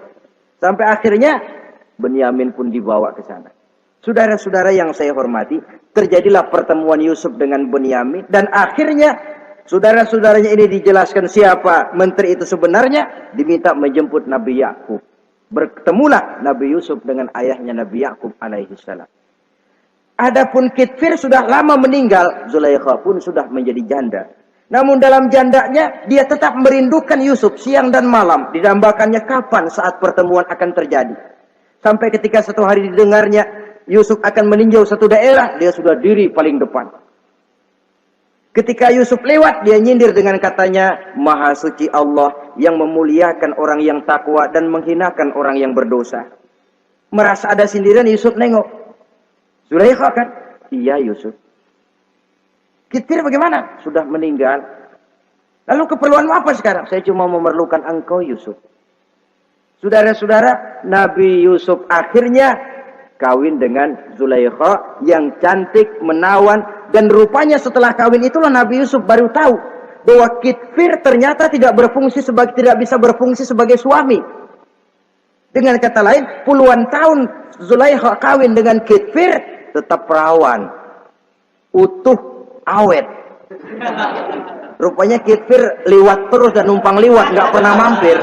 Sampai akhirnya Benyamin pun dibawa ke sana. Saudara-saudara yang saya hormati, terjadilah pertemuan Yusuf dengan Benyamin dan akhirnya saudara-saudaranya ini dijelaskan siapa menteri itu sebenarnya, diminta menjemput Nabi Yakub. Bertemulah Nabi Yusuf dengan ayahnya Nabi Yakub alaihi salam. Adapun Kitfir sudah lama meninggal, Zulaikha pun sudah menjadi janda. Namun dalam jandanya dia tetap merindukan Yusuf siang dan malam. Didambakannya kapan saat pertemuan akan terjadi. Sampai ketika satu hari didengarnya Yusuf akan meninjau satu daerah, dia sudah diri paling depan. Ketika Yusuf lewat, dia nyindir dengan katanya, Maha suci Allah yang memuliakan orang yang takwa dan menghinakan orang yang berdosa. Merasa ada sindiran, Yusuf nengok. Zulaikha kan? Iya Yusuf. Kitfir bagaimana? Sudah meninggal. Lalu keperluanmu apa sekarang? Saya cuma memerlukan engkau Yusuf. Saudara-saudara, Nabi Yusuf akhirnya kawin dengan Zulaikha yang cantik, menawan. Dan rupanya setelah kawin itulah Nabi Yusuf baru tahu bahwa Kitfir ternyata tidak bisa berfungsi sebagai suami. Dengan kata lain, puluhan tahun Zulaikha kawin dengan Kitfir tetap perawan, utuh, awet. Rupanya Kitfir liwat terus dan numpang liwat, nggak pernah mampir.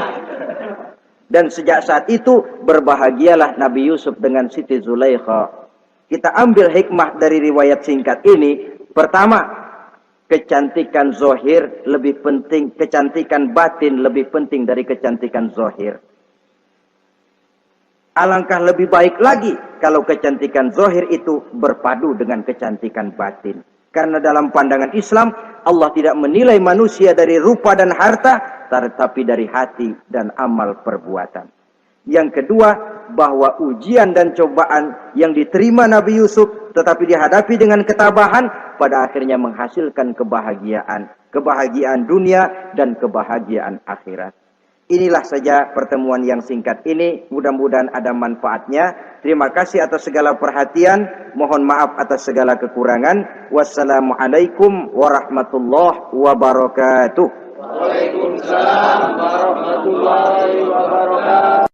Dan sejak saat itu berbahagialah Nabi Yusuf dengan Siti Zulaikha. Kita ambil hikmah dari riwayat singkat ini. Pertama, kecantikan zohir lebih penting, kecantikan batin lebih penting dari kecantikan zohir. Alangkah lebih baik lagi kalau kecantikan zohir itu berpadu dengan kecantikan batin. Karena dalam pandangan Islam, Allah tidak menilai manusia dari rupa dan harta, tetapi dari hati dan amal perbuatan. Yang kedua, bahwa ujian dan cobaan yang diterima Nabi Yusuf, tetapi dihadapi dengan ketabahan, pada akhirnya menghasilkan kebahagiaan dunia dan kebahagiaan akhirat. Inilah saja pertemuan yang singkat ini, mudah-mudahan ada manfaatnya. Terima kasih atas segala perhatian, mohon maaf atas segala kekurangan. Wassalamualaikum warahmatullahi wabarakatuh. Waalaikumsalam warahmatullahi wabarakatuh.